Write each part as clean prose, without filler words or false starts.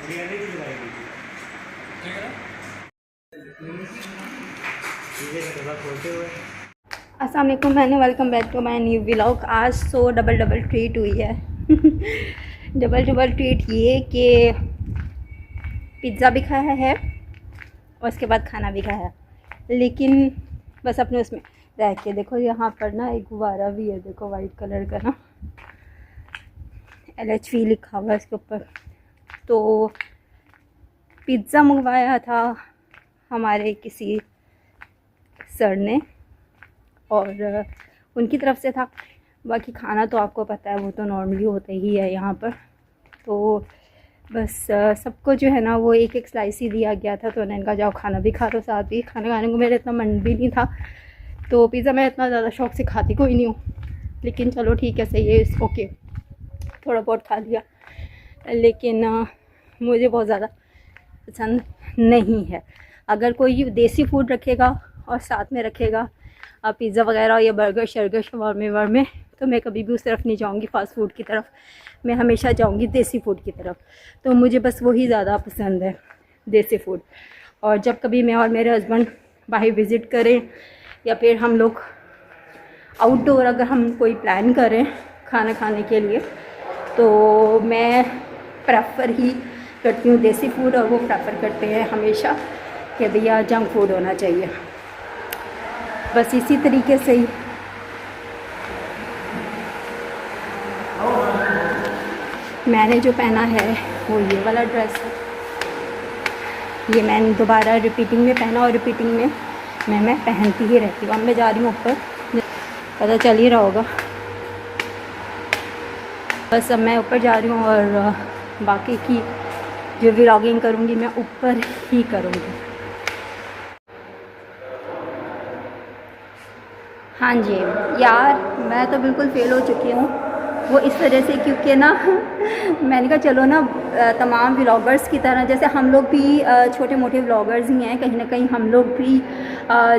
अस्सलाम वालेकुम मैंने welcome back to my new vlog. आज तो डबल ट्रीट हुई है। डबल ट्रीट ये कि पिज़्ज़ा भी खाया है और उसके बाद खाना भी खाया, लेकिन बस अपने उसमें रह के देखो यहाँ पर ना एक गुब्बारा भी है, देखो वाइट कलर का ना, LHV लिखा हुआ है इसके ऊपर। तो पिज़्ज़ा मंगवाया था हमारे किसी सर ने और उनकी तरफ से था। बाकी खाना तो आपको पता है वो तो नॉर्मली होता ही है यहाँ पर। तो बस सबको जो है ना वो एक एक स्लाइस ही दिया गया था, तो मैंने कहा जाओ खाना भी खा लो साथ ही। खाना खाने को मेरा इतना मन भी नहीं था, तो पिज़्ज़ा मैं इतना ज़्यादा शौक़ से खाती कोई नहीं हूँ, लेकिन चलो ठीक है सही है, ओके थोड़ा बहुत खा लिया। लेकिन मुझे बहुत ज़्यादा पसंद नहीं है। अगर कोई देसी फूड रखेगा और साथ में रखेगा पिज़्ज़ा वगैरह या बर्गर शर्गर शवारमे वर्मे, तो मैं कभी भी उस तरफ नहीं जाऊँगी फ़ास्ट फूड की तरफ, मैं हमेशा जाऊँगी देसी फूड की तरफ। तो मुझे बस वही ज़्यादा पसंद है, देसी फूड। और जब कभी मैं और मेरे हस्बैंड बाहर विज़िट करें या फिर हम लोग आउटडोर अगर हम कोई प्लान करें खाना खाने के लिए, तो मैं प्रेफर ही करती हूँ देसी फूड, और वो प्रेफर करते हैं हमेशा कि भैया जंक फूड होना चाहिए। बस इसी तरीके से ही मैंने जो पहना है वो ये वाला ड्रेस है। ये मैंने दोबारा रिपीटिंग में पहना और रिपीटिंग में मैं पहनती ही रहती हूँ। अब मैं जा रही हूँ ऊपर, पता चल ही रहा होगा। बस अब मैं ऊपर जा रही हूँ और बाकी की जो व्लॉगिंग करूँगी मैं ऊपर ही करूँगी। हाँ जी यार, मैं तो बिल्कुल फ़ेल हो चुकी हूँ वो इस वजह से, क्योंकि ना मैंने कहा चलो ना तमाम व्लॉगर्स की तरह, जैसे हम लोग भी छोटे मोटे व्लॉगर्स ही हैं, कहीं ना कहीं हम लोग भी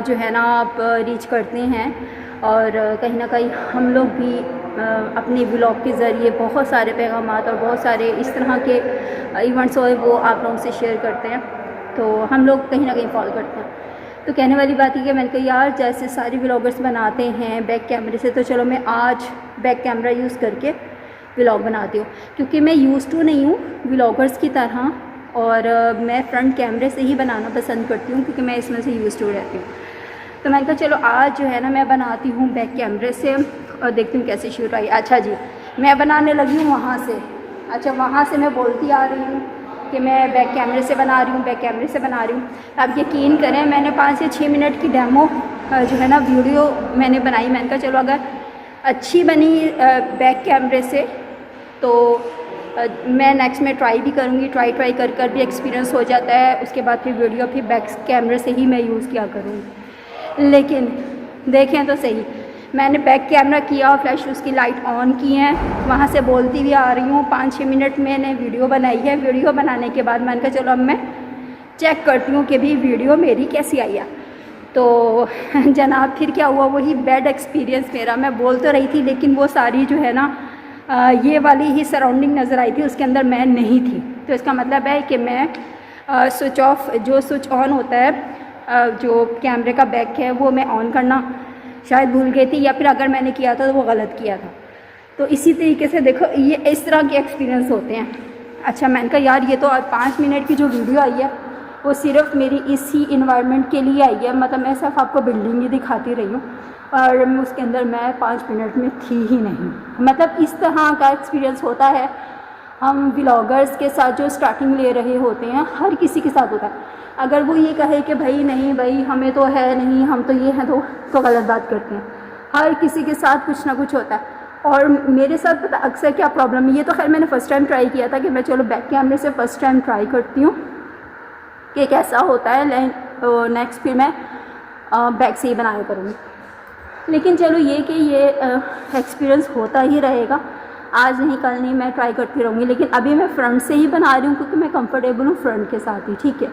जो है ना आप रीच करते हैं, और कहीं ना कहीं हम लोग भी अपने व्लॉग के ज़रिए बहुत सारे पैगामात और बहुत सारे इस तरह के इवेंट्स हो वो आप लोगों से शेयर करते हैं, तो हम लोग कहीं ना कहीं फॉलो करते हैं। तो कहने वाली बात ये कि मैंने कहा यार जैसे सारे व्लॉगर्स बनाते हैं बैक कैमरे से, तो चलो मैं आज बैक कैमरा यूज़ करके व्लॉग बनाती हूँ, क्योंकि मैं यूज़ टू नहीं हूँ व्लॉगर्स की तरह, और मैं फ्रंट कैमरे से ही बनाना पसंद करती हूँ क्योंकि मैं इसमें से यूज़ टू रहती हूँ। तो मैंने कहा चलो आज जो है ना मैं बनाती हूँ बैक कैमरे से और देखती हूँ कैसे शूट आई। अच्छा जी, मैं बनाने लगी हूँ वहाँ से। अच्छा, वहाँ से मैं बोलती आ रही हूँ कि मैं बैक कैमरे से बना रही हूँ, बैक कैमरे से बना रही हूँ। आप यकीन करें मैंने 5 से 6 मिनट की डेमो जो है ना वीडियो मैंने बनाई। मैंने कहा चलो अगर अच्छी बनी बैक कैमरे से तो मैं नेक्स्ट में ट्राई भी करूँगी। ट्राई कर भी एक्सपीरियंस हो जाता है, उसके बाद फिर वीडियो फिर बैक कैमरे से ही मैं यूज़ किया करूँगी। लेकिन देखें तो सही, मैंने बैक कैमरा किया और फ्लैश उसकी लाइट ऑन की है, वहाँ से बोलती भी आ रही हूँ। 5-6 मिनट मैंने वीडियो बनाई है। वीडियो बनाने के बाद मैंने कहा चलो अब मैं चेक करती हूँ कि भी वीडियो मेरी कैसी आई है। तो जनाब फिर क्या हुआ, वही बैड एक्सपीरियंस मेरा। मैं बोल तो रही थी लेकिन वो सारी जो है ना ये वाली ही सराउंडिंग नज़र आई थी, उसके अंदर मैं नहीं थी। तो इसका मतलब है कि मैं स्विच ऑफ, जो स्विच ऑन होता है जो कैमरे का बैक है वो मैं ऑन करना शायद भूल गई थी, या फिर अगर मैंने किया था तो वो गलत किया था। तो इसी तरीके से देखो ये इस तरह के एक्सपीरियंस होते हैं। अच्छा, मैंने कहा यार ये तो 5 मिनट की जो वीडियो आई है वो सिर्फ मेरी इसी इन्वायरमेंट के लिए आई है, मतलब मैं सिर्फ आपको बिल्डिंग ही दिखाती रही हूँ और उसके अंदर मैं 5 मिनट में थी ही नहीं। मतलब इस तरह का एक्सपीरियंस होता है हम व्लॉगर्स के साथ जो स्टार्टिंग ले रहे होते हैं, हर किसी के साथ होता है। अगर वो ये कहे कि भाई नहीं भाई हमें तो है नहीं, हम तो ये हैं, तो गलत बात करते हैं। हर किसी के साथ कुछ ना कुछ होता है। और मेरे साथ पता अक्सर क्या प्रॉब्लम है, ये तो खैर मैंने फ़र्स्ट टाइम ट्राई किया था कि मैं चलो बैक कैमरे से फ़र्स्ट टाइम ट्राई करती हूँ कि कैसा होता है, नेक्स्ट फिर मैं बैक से ही बनाया करूँगी। लेकिन चलो ये कि ये एक्सपीरियंस होता ही रहेगा, आज नहीं कल नहीं, मैं ट्राई करती रहूँगी। लेकिन अभी मैं फ़्रंट से ही बना रही हूँ क्योंकि मैं कंफर्टेबल हूँ फ्रंट के साथ ही, ठीक है।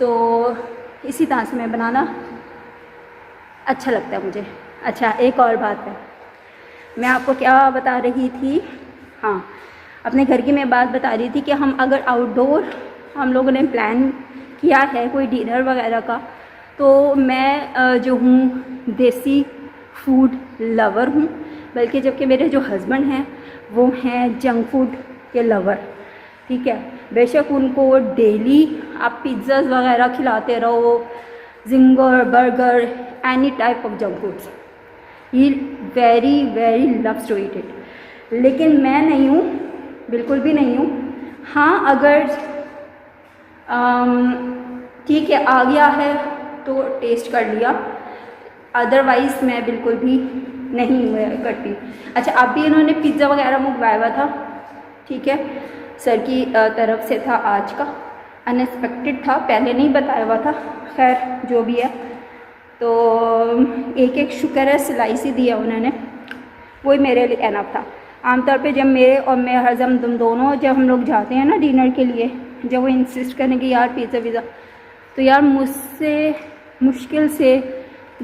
तो इसी तरह से मैं बनाना अच्छा लगता है मुझे। अच्छा, एक और बात है, मैं आपको क्या बता रही थी, हाँ अपने घर की मैं बात बता रही थी कि हम अगर आउटडोर हम लोगों ने प्लान किया है कोई डिनर वगैरह का, तो मैं जो हूँ देसी फूड लवर हूँ, बल्कि जबकि मेरे जो हस्बैंड हैं वो हैं जंक फूड के लवर। ठीक है, बेशक उनको डेली आप पिज़्ज़ाज़ वगैरह खिलाते रहो, zinger, burger, any type of junk foods, he very very loves to eat it. लेकिन मैं नहीं हूँ, बिल्कुल भी नहीं हूँ। हाँ, अगर ठीक है आ गया है तो टेस्ट कर लिया, अदरवाइज़ मैं बिल्कुल भी नहीं करती। अच्छा, अब भी इन्होंने पिज़्ज़ा वगैरह मंगवाया हुआ था, ठीक है, सर की तरफ से था आज का, अनएक्सपेक्टेड था, पहले नहीं बताया हुआ था। खैर जो भी है, तो एक एक शुक्र है स्लाइस ही दिया उन्होंने, वही मेरे लिए एनफ था। आमतौर पे जब मेरे और मेरे हस्बैंड तुम दोनों जब हम लोग जाते हैं ना डिनर के लिए, जब वो इंसिस्ट करें कि यार पिज़्ज़ा, तो यार मुझसे मुश्किल से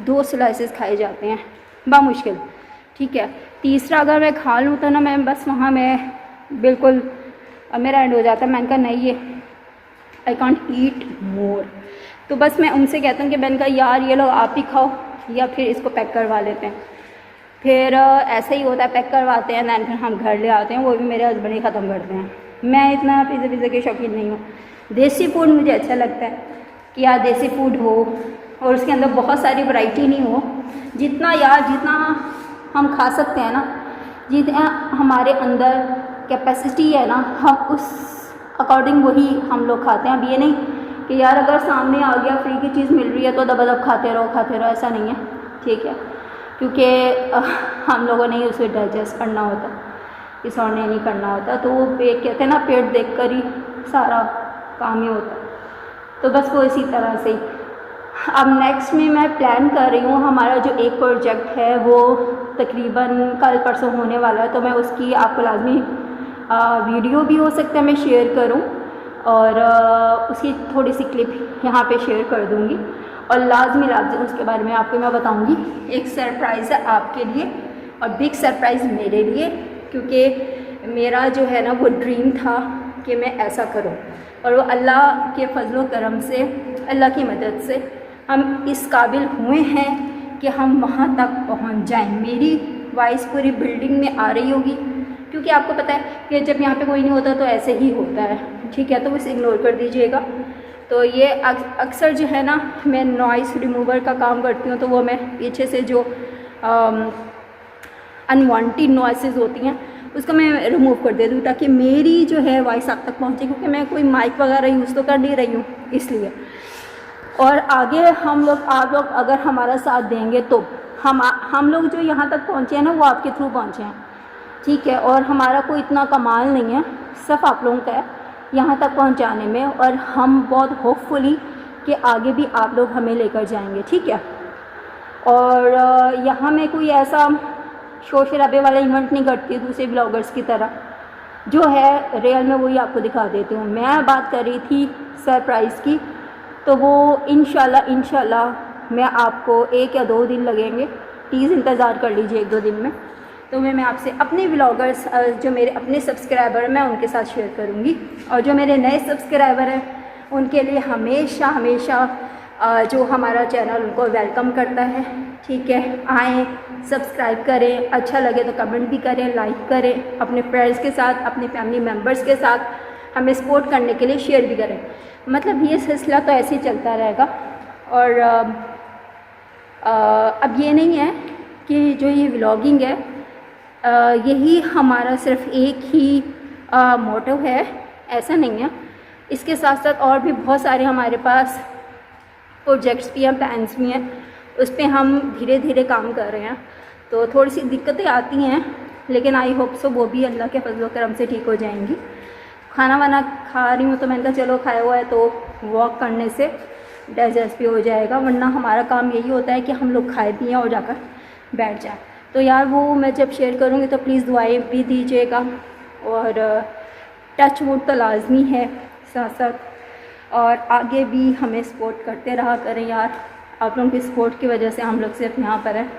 2 स्लाइसेस खाए जाते हैं बामुश्किल। ठीक है, तीसरा अगर मैं खा लूँ तो ना मैं बस वहाँ मैं बिल्कुल मेरा एंड हो जाता है। मैंने कहा नहीं, ये आई कॉन्ट ईट मोर। तो बस मैं उनसे कहता हूँ कि मैंने कहा यार ये लो आप ही खाओ या फिर इसको पैक करवा लेते हैं। फिर ऐसा ही होता है, पैक करवाते हैं, दैन फिर हम घर ले आते हैं, वो भी मेरे हस्बैंड ही ख़त्म करते हैं। मैं इतना पिज़्ज़ा के शौकीन नहीं हूँ। देसी फूड मुझे अच्छा लगता है कि यार देसी फूड हो और उसके अंदर बहुत सारी वैरायटी नहीं हो, जितना हम खा सकते हैं ना, जितना हमारे अंदर कैपेसिटी है ना, हम उस अकॉर्डिंग वही हम लोग खाते हैं। अब ये नहीं कि यार अगर सामने आ गया फ्री की चीज़ मिल रही है तो दबादब खाते रहो, ऐसा नहीं है। ठीक है, क्योंकि हम लोगों ने उसे डाइजेस्ट करना होता, किसी और ने नहीं करना होता। तो वो कहते हैं ना, पेट देखकर ही सारा काम ही होता। तो बस वो इसी तरह से ही। अब नेक्स्ट में मैं प्लान कर रही हूँ, हमारा जो एक प्रोजेक्ट है वो तकरीबन कल परसों होने वाला है, तो मैं उसकी आपको लाजमी वीडियो भी हो सकता है मैं शेयर करूँ, और उसकी थोड़ी सी क्लिप यहाँ पे शेयर कर दूँगी, और लाजमी उसके बारे में आपको मैं बताऊँगी। एक सरप्राइज़ है आपके लिए और बिग सरप्राइज़ मेरे लिए, क्योंकि मेरा जो है ना वो ड्रीम था कि मैं ऐसा करूं, और वो अल्लाह के फजलो करम से, अल्लाह की मदद से हम इस काबिल हुए हैं कि हम वहाँ तक पहुँच जाएं। मेरी वॉइस पूरी बिल्डिंग में आ रही होगी, क्योंकि आपको पता है कि जब यहाँ पे कोई नहीं होता तो ऐसे ही होता है। ठीक है, तो बस इग्नोर कर दीजिएगा। तो ये अक्सर जो है ना, मैं नॉइस रिमूवर का काम करती हूँ, तो वो मैं पीछे से जो अनवांटेड नॉइसेस होती हैं उसको मैं रिमूव कर देती हूँ, ताकि मेरी जो है वॉइस आप तक पहुँचे, क्योंकि मैं कोई माइक वगैरह यूज़ तो कर नहीं रही हूँ इसलिए। और आगे आप लोग अगर हमारा साथ देंगे तो हम लोग जो यहाँ तक पहुँचे हैं ना, वो आपके थ्रू पहुँचे हैं। ठीक है, और हमारा कोई इतना कमाल नहीं है, सिर्फ आप लोगों का है यहाँ तक पहुँचाने में, और हम बहुत होपफुली कि आगे भी आप लोग हमें लेकर जाएंगे। ठीक है, और यहाँ मैं कोई ऐसा शोर शराबे वाला इवेंट नहीं करती दूसरे ब्लॉगर्स की तरह, जो है रियल में वही आपको दिखा देती हूँ। मैं बात कर रही थी सरप्राइज़ की, तो वो इंशाल्लाह मैं आपको 1 या 2 दिन लगेंगे, प्लीज़ इंतज़ार कर लीजिए 1-2 दिन में। तो मैं आपसे अपने व्लॉगर्स जो मेरे अपने सब्सक्राइबर हैं मैं उनके साथ शेयर करूँगी, और जो मेरे नए सब्सक्राइबर हैं उनके लिए हमेशा जो हमारा चैनल उनको वेलकम करता है। ठीक है, आएँ, सब्सक्राइब करें, अच्छा लगे तो कमेंट भी करें, लाइक करें, अपने फ्रेंड्स के साथ, अपने फैमिली मेम्बर्स के साथ हमें सपोर्ट करने के लिए शेयर भी करें। मतलब ये सिलसिला तो ऐसे ही चलता रहेगा। और अब ये नहीं है कि जो ये व्लॉगिंग है यही हमारा सिर्फ एक ही मोटिव है, ऐसा नहीं है। इसके साथ साथ और भी बहुत सारे हमारे पास प्रोजेक्ट्स भी हैं, प्लान्स भी हैं, उस पर हम धीरे धीरे काम कर रहे हैं। तो थोड़ी सी दिक्कतें आती हैं, लेकिन आई होप सो वो भी अल्लाह के फजल करम से ठीक हो जाएंगी। खाना वाना खा रही हूँ तो मैंने कहा चलो खाया हुआ है तो वॉक करने से डाइजेस्ट भी हो जाएगा, वरना हमारा काम यही होता है कि हम लोग खाए पिए और जाकर बैठ जाए। तो यार वो मैं जब शेयर करूँगी तो प्लीज़ दुआएं भी दीजिएगा, और टच वुड तो लाजमी है साथ साथ, और आगे भी हमें सपोर्ट करते रहा करें यार। आप लोगों की सपोर्ट की वजह से हम लोग सिर्फ यहाँ पर हैं,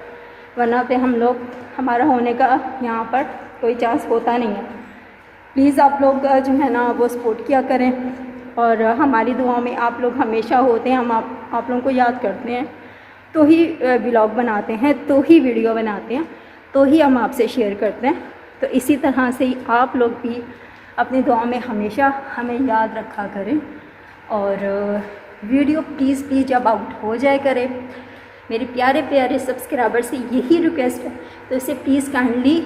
वरना पे हमारा होने का यहाँ पर कोई चांस होता नहीं है। प्लीज़ आप लोग जो है ना वो सपोर्ट किया करें, और हमारी दुआओं में आप लोग हमेशा होते हैं। हम आप लोगों को याद करते हैं तो ही व्लॉग बनाते हैं, तो ही वीडियो बनाते हैं, तो ही हम आपसे शेयर करते हैं। तो इसी तरह से ही आप लोग भी अपनी दुआ में हमेशा हमें याद रखा करें, और वीडियो प्लीज़ जब आउट हो जाए करें। मेरे प्यारे प्यारे सब्सक्राइबर से यही रिक्वेस्ट है, तो इसे प्लीज़ काइंडली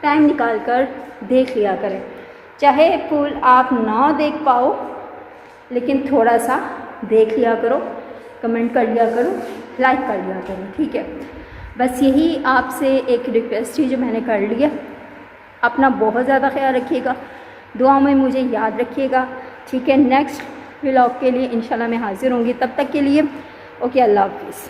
टाइम निकाल कर देख लिया करें। चाहे फुल आप ना देख पाओ, लेकिन थोड़ा सा देख लिया करो, कमेंट कर लिया करो, लाइक कर लिया करो, ठीक है। बस यही आपसे एक रिक्वेस्ट थी जो मैंने कर लिया। अपना बहुत ज़्यादा ख्याल रखिएगा, दुआ में मुझे याद रखिएगा, ठीक है। नेक्स्ट व्लॉग के लिए इंशाल्लाह मैं हाज़िर होंगी, तब तक के लिए ओके, अल्लाह हाफ़िज़।